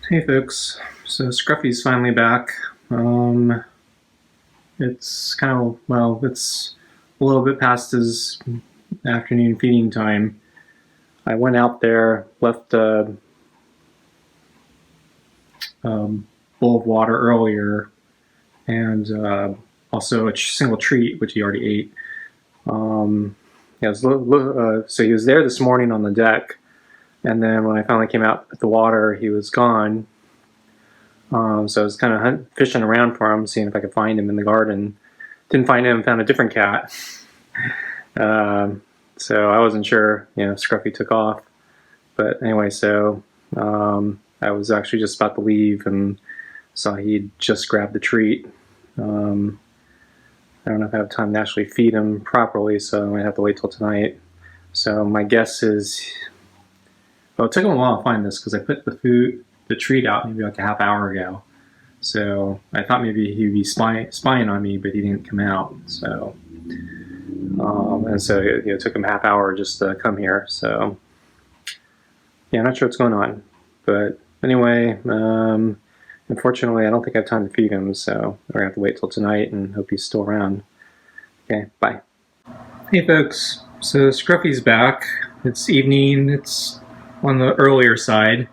Hey folks, so Scruffy's finally back. It's kind of, well, it's a little bit past his afternoon feeding time. I went out there, left a bowl of water earlier, and also a single treat, which he already ate. So he was there this morning on the deck, and then when I finally came out with the water, he was gone. So I was kind of fishing around for him, seeing if I could find him in the garden. Didn't find him, found a different cat. So I wasn't sure, if Scruffy took off. But anyway, so I was actually just about to leave and saw he'd just grabbed the treat. I don't know if I have time to actually feed him properly, so I might have to wait till tonight. So my guess is, well, it took him a while to find this because I put the treat out maybe like a half hour ago. So I thought maybe he'd be spying on me, but he didn't come out. So and so it took him a half hour just to come here. So yeah, I'm not sure what's going on. But anyway, unfortunately, I don't think I have time to feed him. So we're gonna have to wait till tonight and hope he's still around. Okay, bye. Hey folks, so Scruffy's back. It's evening. It's on the earlier side.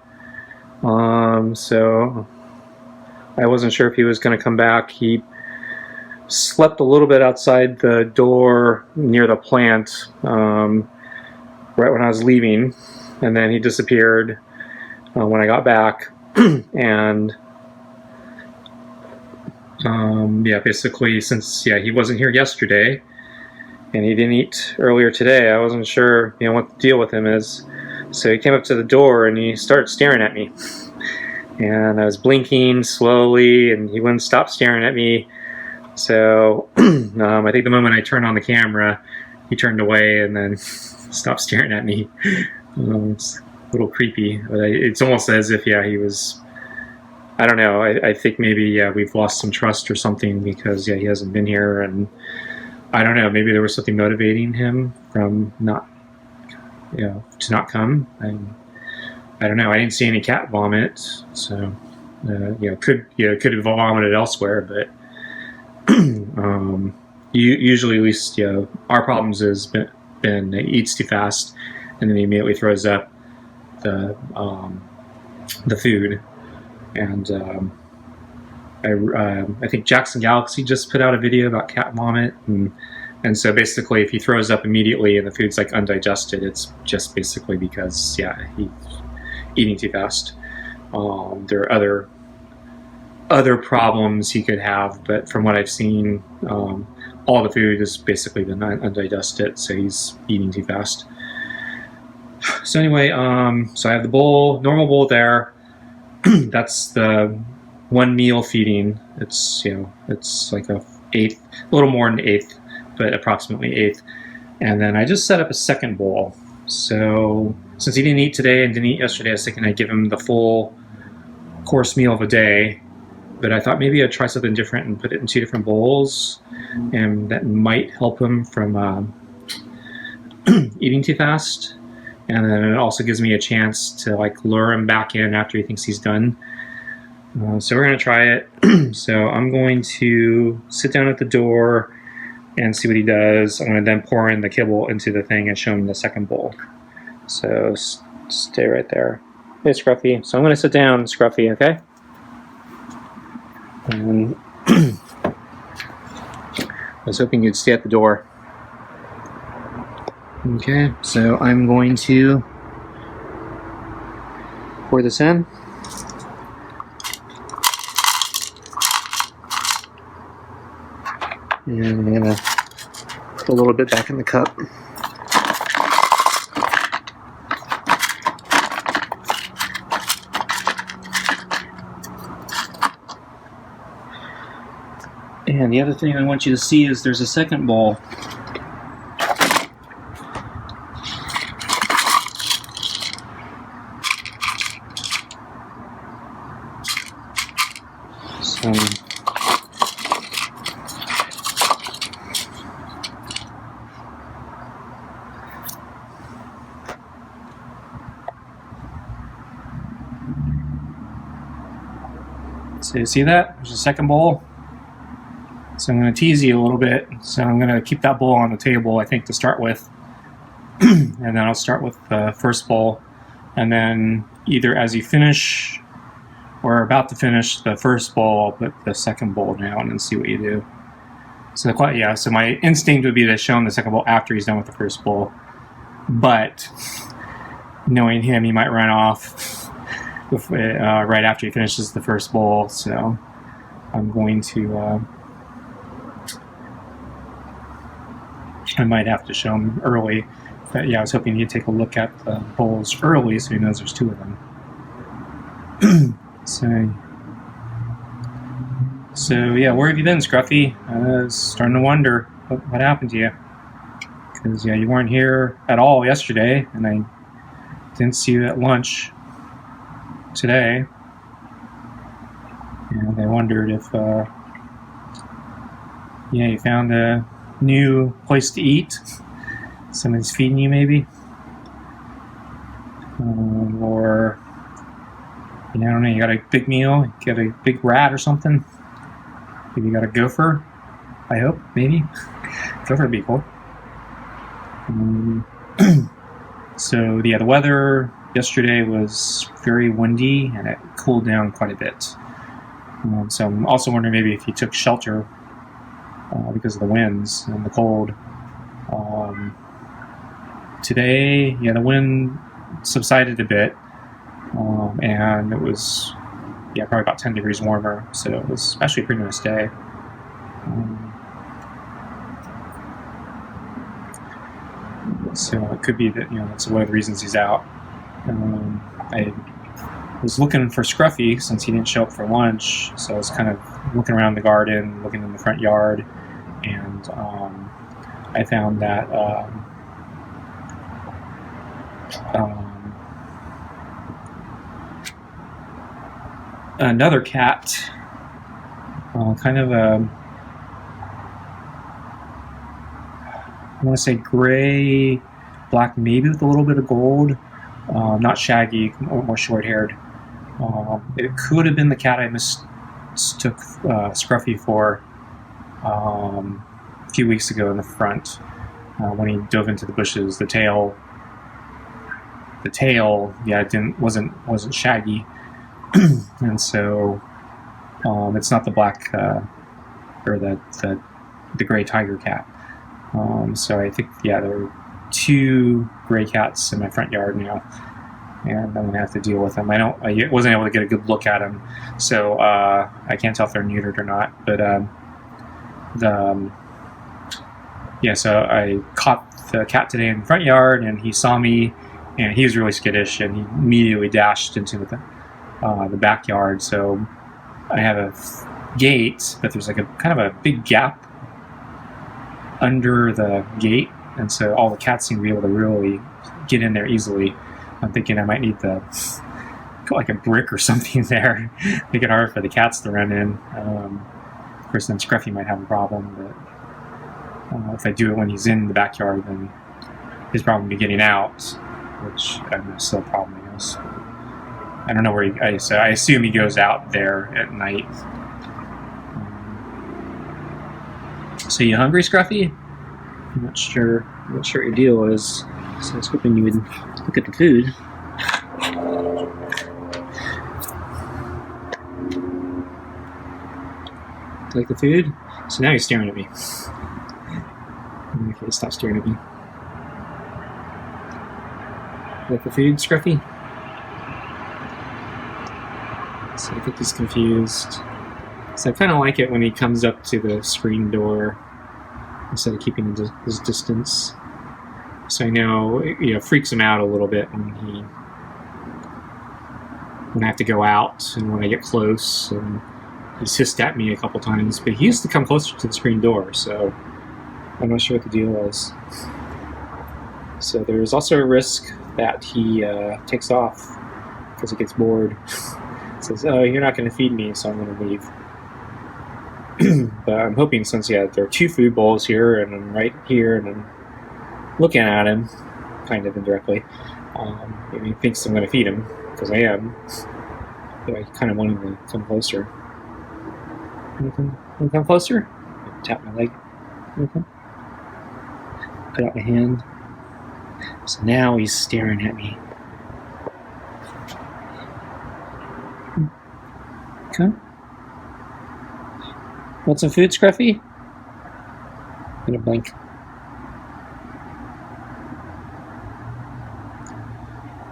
So I wasn't sure if he was going to come back. He slept a little bit outside the door near the plant right when I was leaving, and then he disappeared when I got back. And yeah, basically since he wasn't here yesterday and he didn't eat earlier today, I wasn't sure what the deal with him is. So he came up to the door and he started staring at me. And I was blinking slowly and he wouldn't stop staring at me. So I think the moment I turned on the camera, he turned away and then stopped staring at me. It's a little creepy. But it's almost as if, he was, I don't know, I think maybe we've lost some trust or something because he hasn't been here. And I don't know, maybe there was something motivating him from not to not come. I don't know. I didn't see any cat vomit, so could have vomited elsewhere. But usually, at least, our problems has been he eats too fast, and then he immediately throws up the food. And I think Jackson Galaxy just put out a video about cat vomit, and so basically, if he throws up immediately and the food's like undigested, it's just basically because he's eating too fast. There are other problems he could have, but from what I've seen, all the food has basically been undigested, so he's eating too fast. So anyway, so I have the normal bowl there. That's the one meal feeding. It's it's like a little more than eighth, but approximately eighth. And then I just set up a second bowl. So since he didn't eat today and didn't eat yesterday, I was thinking I'd give him the full course meal of a day. But I thought maybe I'd try something different and put it in 2 different bowls, and that might help him from eating too fast. And then it also gives me a chance to lure him back in after he thinks he's done. So we're gonna try it. So I'm going to sit down at the door and see what he does. I'm going to then pour in the kibble into the thing and show him the second bowl. So stay right there. Hey, Scruffy. So I'm going to sit down, Scruffy, okay? And I was hoping you'd stay at the door. Okay, so I'm going to pour this in. And I'm going to put a little bit back in the cup. And the other thing I want you to see is there's a second bowl. So So you see that? There's a second bowl. So I'm going to tease you a little bit. So I'm going to keep that bowl on the table, I think, to start with. And then I'll start with the first bowl. And then either as you finish or about to finish the first bowl, I'll put the second bowl down and see what you do. So yeah, so my instinct would be to show him the second bowl after he's done with the first bowl. But knowing him, he might run off right after he finishes the first bowl. So I'm going to... I might have to show him early. But yeah, I was hoping he'd take a look at the bowls early so he knows there's two of them. So yeah, where have you been, Scruffy? I was starting to wonder what happened to you. Because yeah, you weren't here at all yesterday, and I didn't see you at lunch today. And I wondered if you found a new place to eat. Someone's feeding you, maybe, or I don't know. You got a big meal, you got a big rat or something. Maybe you got a gopher. I hope, maybe. Gopher would be cool. So yeah, the weather yesterday was very windy and it cooled down quite a bit. So I'm also wondering maybe if you took shelter because of the winds and the cold. Today, yeah, the wind subsided a bit, and it was, yeah, probably about 10 degrees warmer, so it was actually a pretty nice day. So it could be that, that's one of the reasons he's out. I was looking for Scruffy since he didn't show up for lunch, so I was kind of looking around the garden, looking in the front yard, and I found that another cat, kind of a, I want to say gray, black, maybe with a little bit of gold, not shaggy, more short-haired. It could have been the cat I mistook Scruffy for a few weeks ago in the front when he dove into the bushes. The tail, yeah, it wasn't shaggy, and so it's not the black or the gray tiger cat. So I think, yeah, there are two gray cats in my front yard now, and I'm gonna have to deal with them. I wasn't able to get a good look at them, so I can't tell if they're neutered or not. But so I caught the cat today in the front yard, and he saw me, and he was really skittish, and he immediately dashed into the backyard. So I have a gate, but there's like a kind of a big gap under the gate, and so all the cats seem to be able to really get in there easily. I'm thinking I might need put like a brick or something there, make it hard for the cats to run in. Of course, then Scruffy might have a problem, but if I do it when he's in the backyard, then his problem would be getting out, which is still a problem, I guess. I don't know where so I assume he goes out there at night. So you hungry, Scruffy? I'm not sure what your deal is. So I was hoping you would look at the food. Do you like the food? So now he's staring at me. Okay, stop staring at me. Like the food, Scruffy? So I think he's confused. So I kind of like it when he comes up to the screen door instead of keeping his distance. So I know it freaks him out a little bit when I have to go out and when I get close, and he's hissed at me a couple times, but he used to come closer to the screen door, so I'm not sure what the deal is. So there's also a risk that he takes off because he gets bored. Says, "Oh, you're not going to feed me, so I'm going to leave." But I'm hoping, since there are two food bowls here, and I'm right here, and I'm looking at him, kind of indirectly, maybe he thinks I'm going to feed him, because I am. But I kind of want him to come closer. You come closer? Tap my leg. Okay. Put out my hand. So now he's staring at me. Okay. Want some food, Scruffy? I'm gonna blink.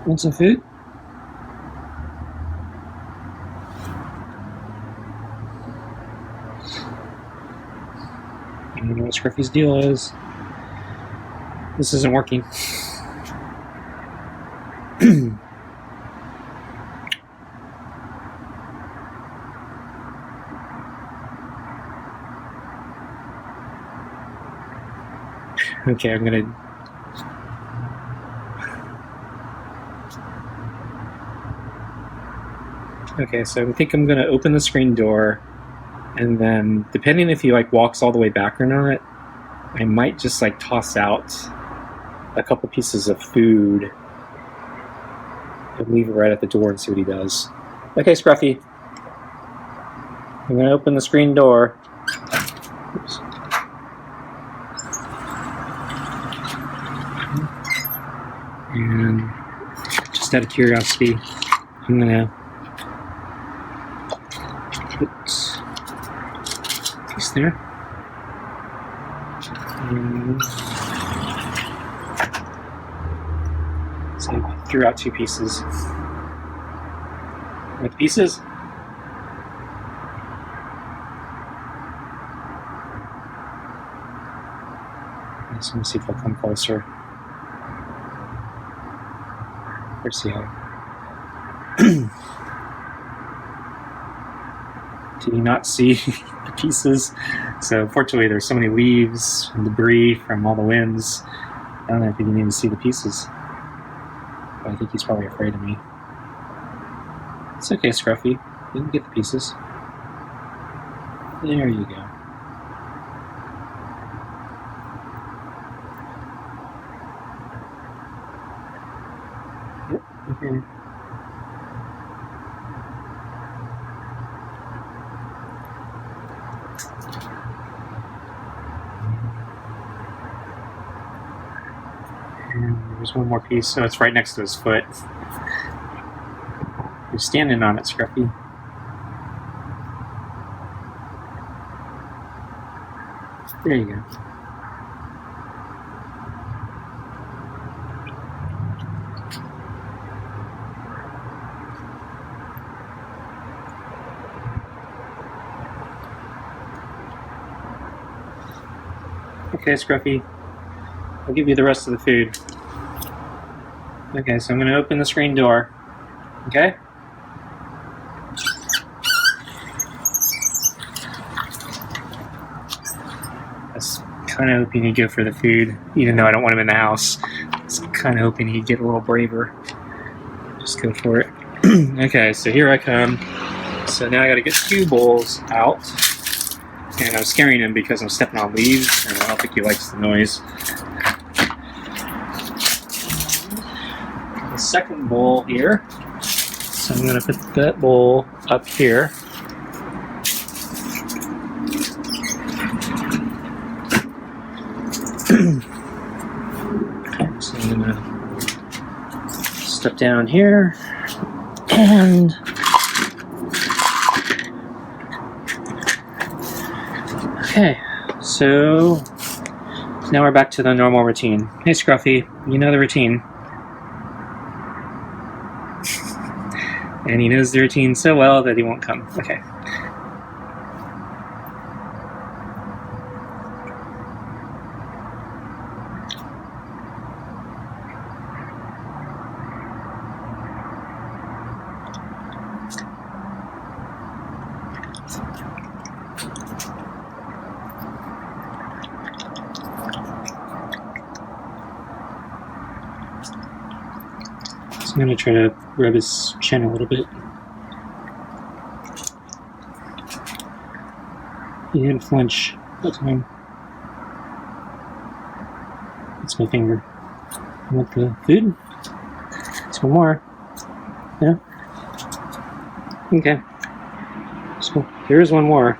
Want some food? I don't know what Scruffy's deal is. This isn't working. Okay, I'm gonna... Okay, so I think I'm gonna open the screen door, and then depending if he like walks all the way back or not, I might just like toss out a couple pieces of food and leave it right at the door and see what he does. Okay, Scruffy. I'm gonna open the screen door. Oops. And just out of curiosity, I'm gonna put a piece there. And so I threw out 2 pieces. With pieces? So let me see if I'll come closer. Or see how. Did you not see the pieces? So unfortunately there's so many leaves and debris from all the winds. I don't know if you can even see the pieces. But I think he's probably afraid of me. It's okay, Scruffy. You can get the pieces. There you go. Yep, okay. And there's one more piece, so it's right next to his foot. You're standing on it, Scruffy. There you go. Okay, Scruffy. I'll give you the rest of the food. Okay, so I'm going to open the screen door. Okay? I was kind of hoping he'd go for the food, even though I don't want him in the house. I was kind of hoping he'd get a little braver. Just go for it. Okay, so here I come. So now I got to get 2 bowls out. And I'm scaring him because I'm stepping on leaves, and I don't think he likes the noise. The second bowl here. So I'm going to put that bowl up here. Okay, so I'm going to step down here and okay, so now we're back to the normal routine. Hey Scruffy, you know the routine. And he knows the routine so well that he won't come. Okay. I'm going to try to rub his chin a little bit. He didn't flinch that time. That's my finger. You want the food? Just one more. Yeah? Okay. So here's one more.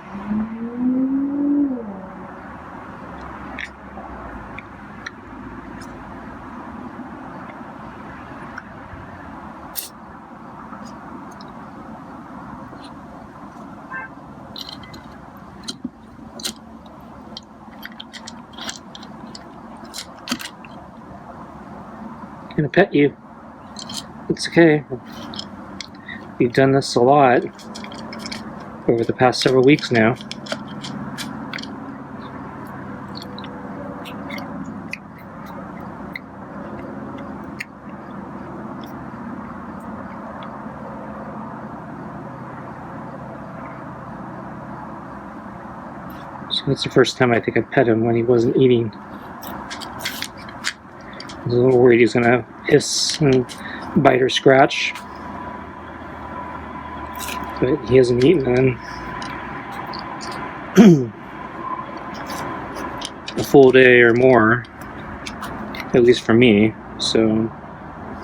gonna pet you. It's okay. We've done this a lot over the past several weeks now. So that's the first time I think I pet him when he wasn't eating. I was a little worried he's gonna hiss and bite or scratch, but he hasn't eaten in a full day or more, at least for me. So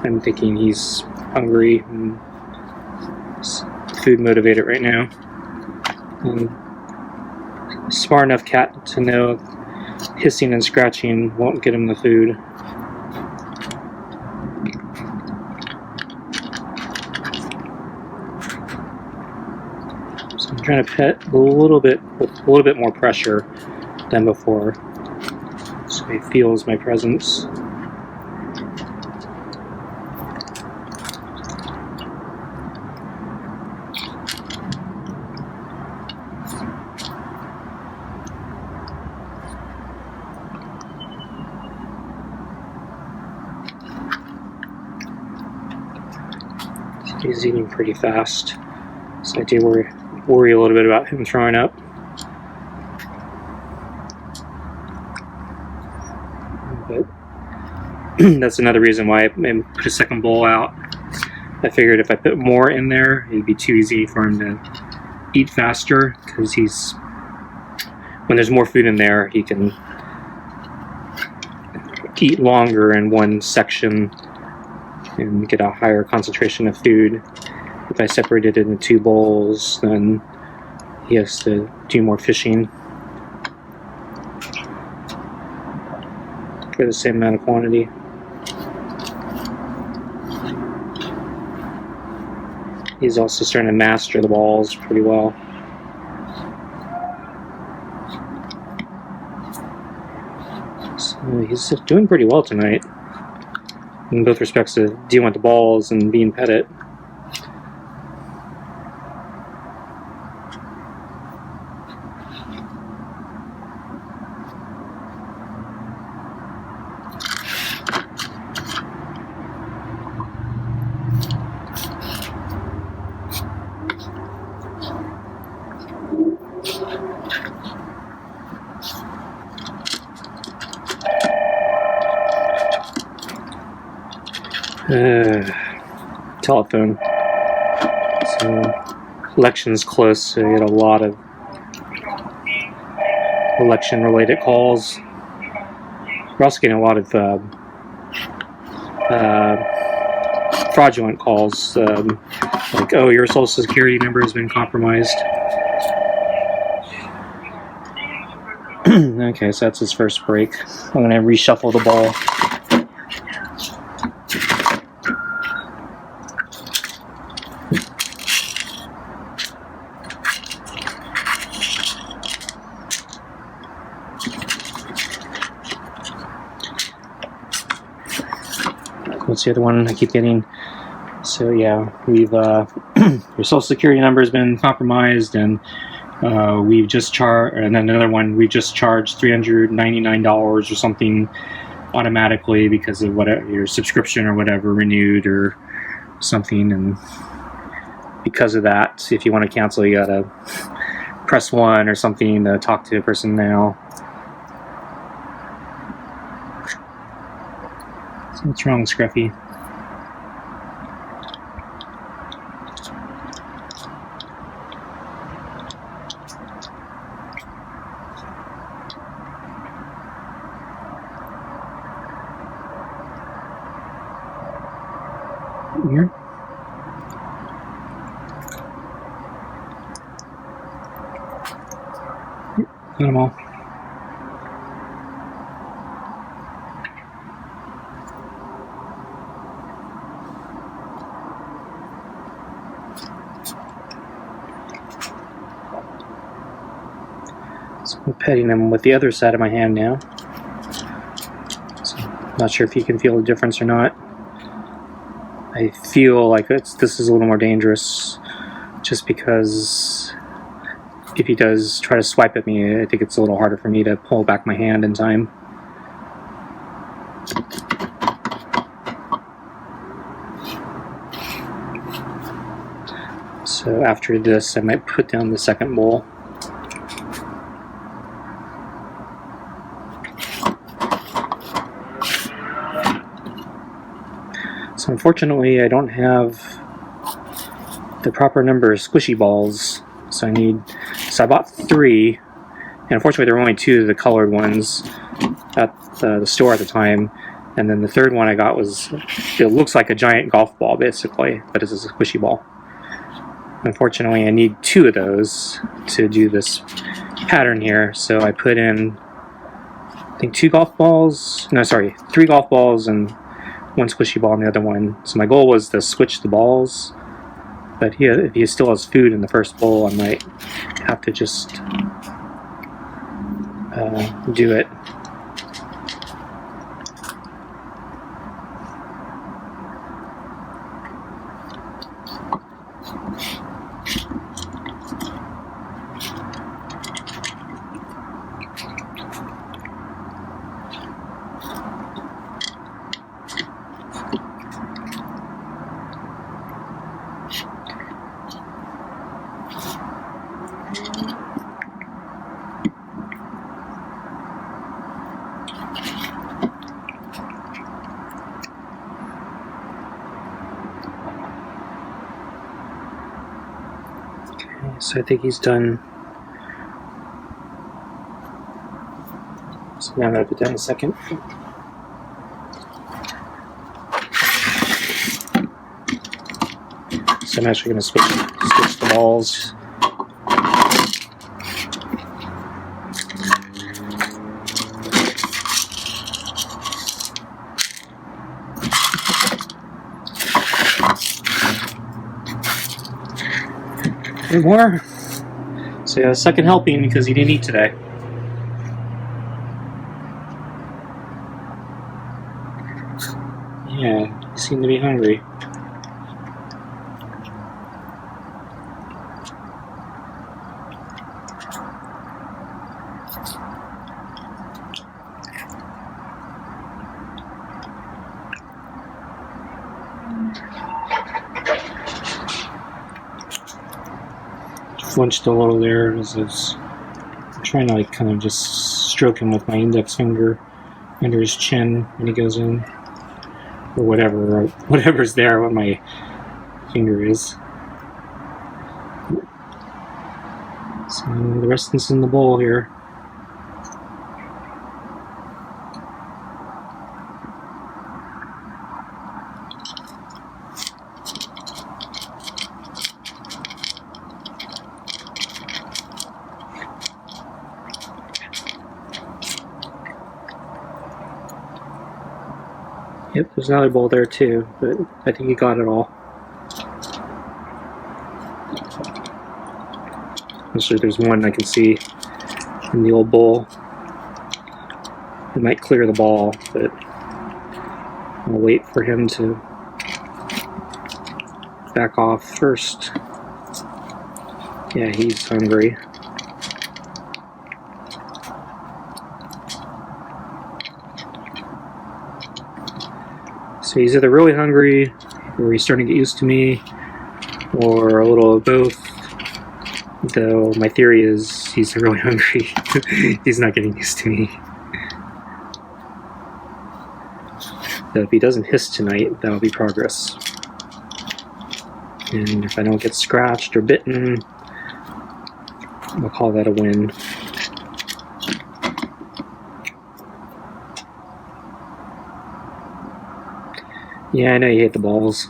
I'm thinking he's hungry and food motivated right now. And smart enough cat to know hissing and scratching won't get him the food. So I'm trying to pet a little bit with a little bit more pressure than before, so he feels my presence. He's eating pretty fast, so I do worry a little bit about him throwing up. But that's another reason why I put a second bowl out. I figured if I put more in there, it'd be too easy for him to eat faster, because when there's more food in there, he can eat longer in one section and get a higher concentration of food. If I separated it into 2 bowls, then he has to do more fishing for the same amount of quantity. He's also starting to master the balls pretty well. So he's doing pretty well tonight, in both respects to dealing with the balls and being petted. Telephone. So election's close, so you get a lot of election-related calls. We're also getting a lot of fraudulent calls, like, oh, your social security number has been compromised. Okay, so that's his first break. I'm going to reshuffle the ball. What's the other one I keep getting? So yeah, we've your social security number has been compromised, and we've just charged, and then another one, we just charged $399 or something automatically because of whatever your subscription or whatever renewed or something, and because of that, if you want to cancel, you gotta press 1 or something to talk to a person now. So what's wrong, Scruffy? Here. Got them all. So I'm petting them with the other side of my hand now. So, not sure if you can feel the difference or not. I feel like this is a little more dangerous, just because if he does try to swipe at me, I think it's a little harder for me to pull back my hand in time. So after this, I might put down the second bowl. So unfortunately, I don't have the proper number of squishy balls. So I bought 3, and unfortunately there were only 2 of the colored ones at the store at the time. And then the third one I got it looks like a giant golf ball basically, but it's a squishy ball. Unfortunately, I need 2 of those to do this pattern here. So I put in, I think 3 golf balls and 1 squishy ball in the other one. So my goal was to switch the balls, but if he still has food in the first bowl, I might have to just do it. So I think he's done. So now I'm going to put down the second. So I'm actually going to switch the balls. Any more? So yeah, second helping because he didn't eat today. Yeah, he seemed to be hungry. Flinched a little there as I was trying to kind of just stroke him with my index finger under his chin when he goes in, or whatever's there what my finger is. So the rest is in the bowl here. Yep, there's another bowl there too, but I think he got it all. Actually, there's one I can see in the old bowl. It might clear the ball, but I'll wait for him to back off first. Yeah, he's hungry. So he's either really hungry, or he's starting to get used to me, or a little of both. Though my theory is he's really hungry. He's not getting used to me. So if he doesn't hiss tonight, that'll be progress. And if I don't get scratched or bitten, I'll call that a win. Yeah, I know you hate the balls.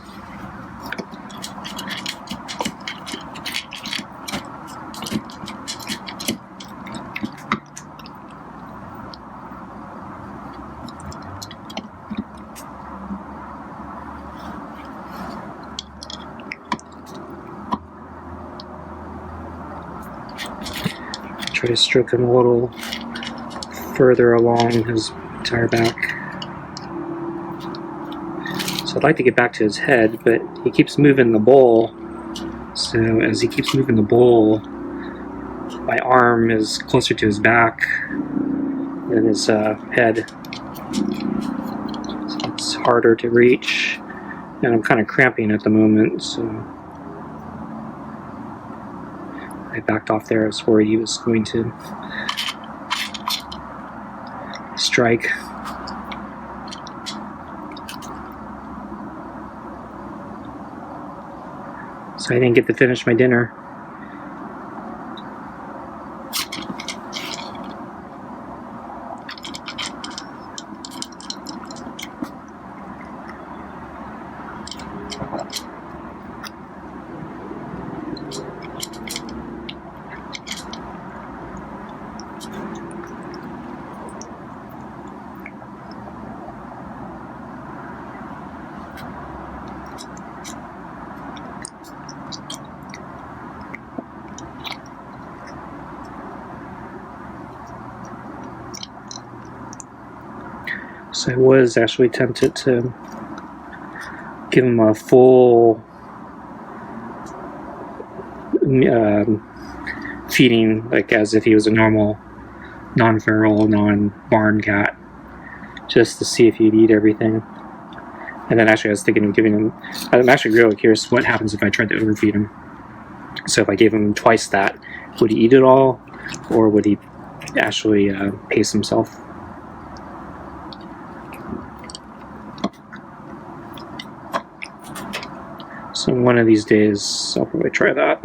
Try to stroke him a little further along his entire back. So I'd like to get back to his head, but he keeps moving the bowl. So as he keeps moving the bowl, my arm is closer to his back than his head. So it's harder to reach, and I'm kind of cramping at the moment, so I backed off there. I was worried he was going to strike. So I didn't get to finish my dinner. So I was actually tempted to give him a full feeding, like as if he was a normal, non-feral, non-barn cat, just to see if he'd eat everything. And then actually I was thinking of giving him, I'm actually really curious what happens if I tried to overfeed him. So if I gave him twice that, would he eat it all, or would he actually pace himself? So one of these days, I'll probably try that.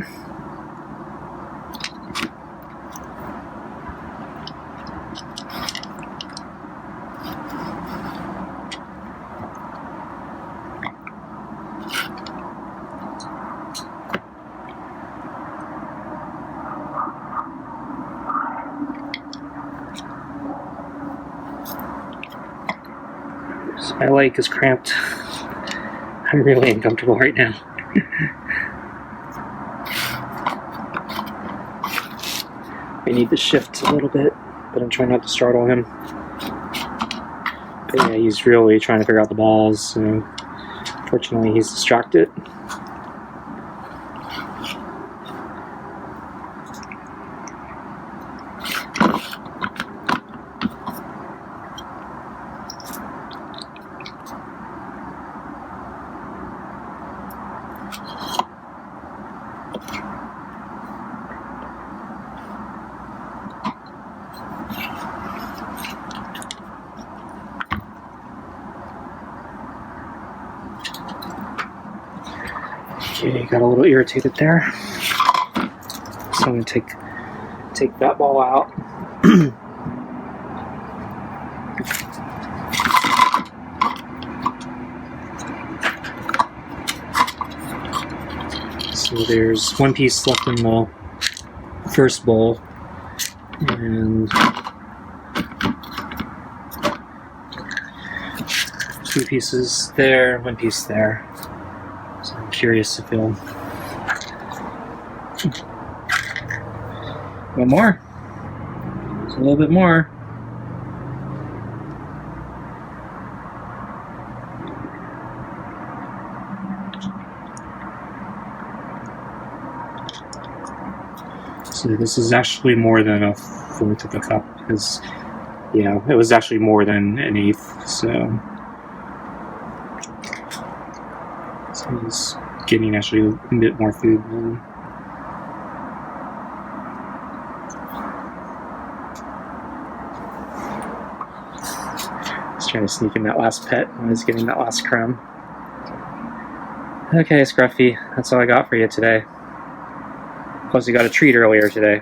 So my leg is cramped. I'm really uncomfortable right now. I need to shift a little bit, but I'm trying not to startle him. But yeah, he's really trying to figure out the balls, so fortunately he's distracted. Okay, got a little irritated there. So I'm going to take that ball out. So there's one piece left in the first bowl, and two pieces there, one piece there. So I'm curious if he'll... One more. Just a little bit more. So this is actually more than a fourth of a cup, because, yeah, it was actually more than an eighth, so he's getting actually a bit more food than... Just trying to sneak in that last pet when I was getting that last crumb. Okay, Scruffy, that's all I got for you today. Plus you got a treat earlier today.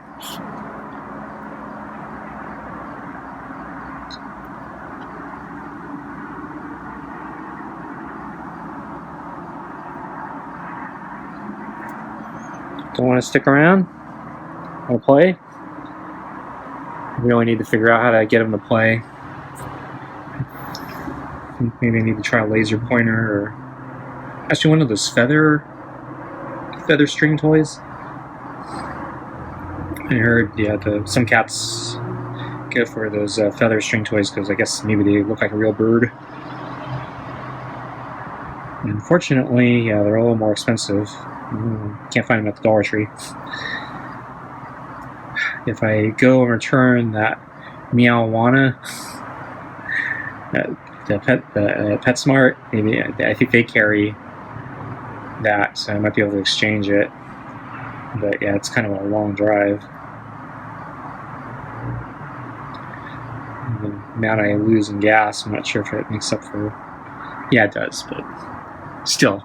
Don't want to stick around? Want to play? I really need to figure out how to get him to play. I think maybe I need to try a laser pointer, or actually one of those feather string toys. I heard, yeah, some cats go for those feather string toys because I guess maybe they look like a real bird. Unfortunately, yeah, they're a little more expensive. Can't find them at the Dollar Tree. If I go and return that Meowana, the PetSmart, maybe I think they carry that, so I might be able to exchange it. But yeah, it's kind of a long drive. And the amount I lose in gas, I'm not sure if it makes up for. Yeah, it does, but still,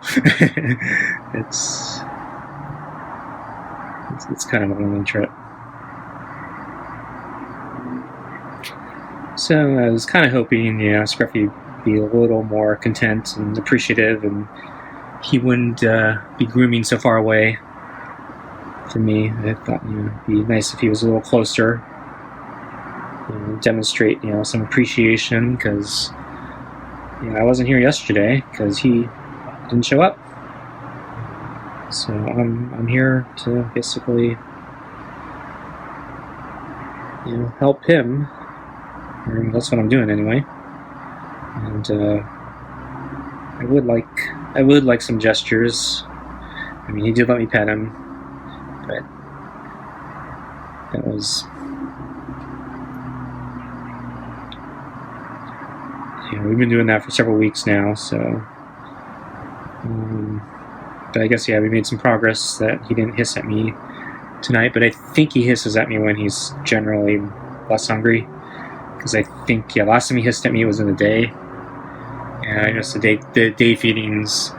it's kind of a long trip. So I was kind of hoping, Scruffy would be a little more content and appreciative, and he wouldn't be grooming so far away from me. I thought it'd be nice if he was a little closer, demonstrate some appreciation, because I wasn't here yesterday because he didn't show up. So I'm here to basically help him. Or that's what I'm doing anyway. And I would like some gestures. I mean, he did let me pet him, but that was we've been doing that for several weeks now. So, but I guess we made some progress. That he didn't hiss at me tonight, but I think he hisses at me when he's generally less hungry. Because I think, last time he hissed at me was in the day. And I noticed the day feedings,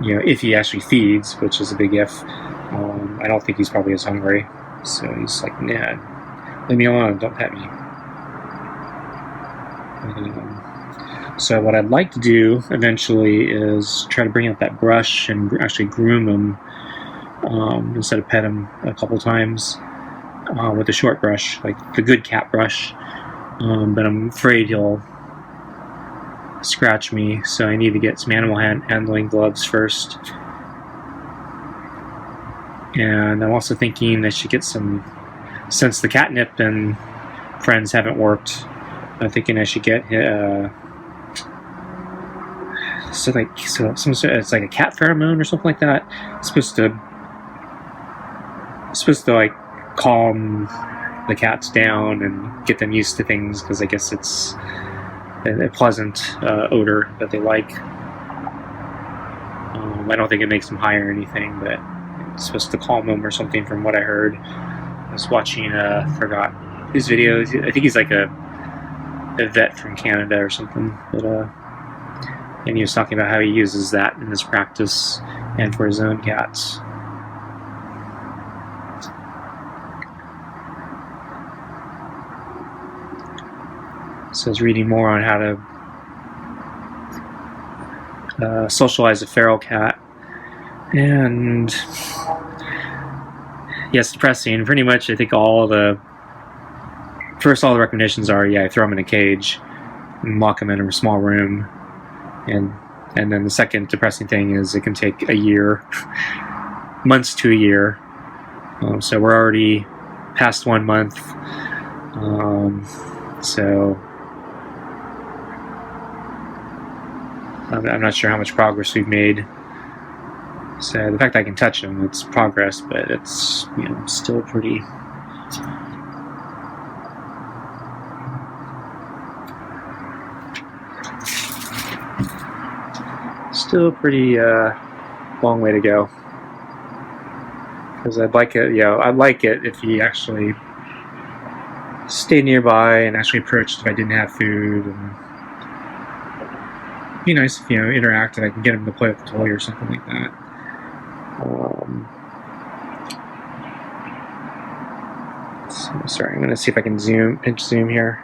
if he actually feeds, which is a big if, I don't think he's probably as hungry. So he's like, nah, leave me alone, don't pet me. So what I'd like to do eventually is try to bring out that brush and actually groom him instead of pet him a couple times with a short brush, like the good cat brush. But I'm afraid he'll scratch me, so I need to get some animal handling gloves first. And I'm also thinking I should get some, since the catnip and friends haven't worked, I'm thinking I should get it's like a cat pheromone or something like that. It's supposed to like calm the cats down and get them used to things, because I guess it's a pleasant odor that they like. I don't think it makes them high or anything, but it's supposed to calm them or something from what I heard. I was watching, forgot his videos. I think he's like a vet from Canada or something. But and he was talking about how he uses that in his practice and for his own cats. So I was reading more on how to socialize a feral cat, and it's depressing. Pretty much, I think all the recommendations are, throw him in a cage and lock him in a small room, and then the second depressing thing is it can take a year, months to a year. So we're already past 1 month. So I'm not sure how much progress we've made. So the fact that I can touch him, it's progress, but it's still pretty. Still pretty long way to go. Because I'd like it. I'd like it if he actually stayed nearby and actually approached if I didn't have food. And it'd be nice if interact and I can get him to play with the toy or something like that. So, sorry, I'm going to see if I can pinch zoom here.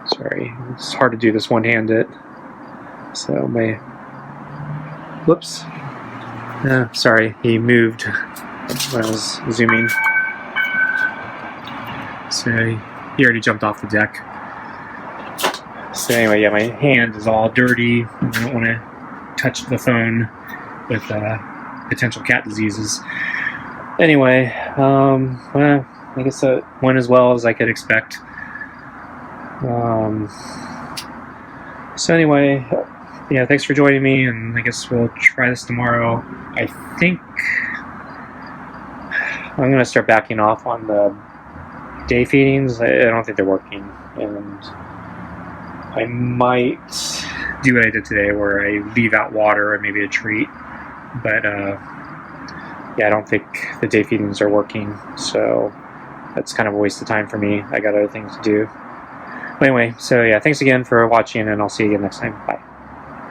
Sorry, it's hard to do this one-handed. So whoops. Sorry, he moved when I was zooming. So he already jumped off the deck. So anyway, my hand is all dirty. I don't want to touch the phone with potential cat diseases. Anyway, I guess that went as well as I could expect. So anyway, yeah, thanks for joining me, and I guess we'll try this tomorrow. I think I'm going to start backing off on the day feedings. I don't think they're working, and I might do what I did today, where I leave out water and maybe a treat. But yeah, I don't think the day feedings are working, so that's kind of a waste of time for me. I got other things to do. But anyway, so yeah, thanks again for watching, and I'll see you again next time. Bye.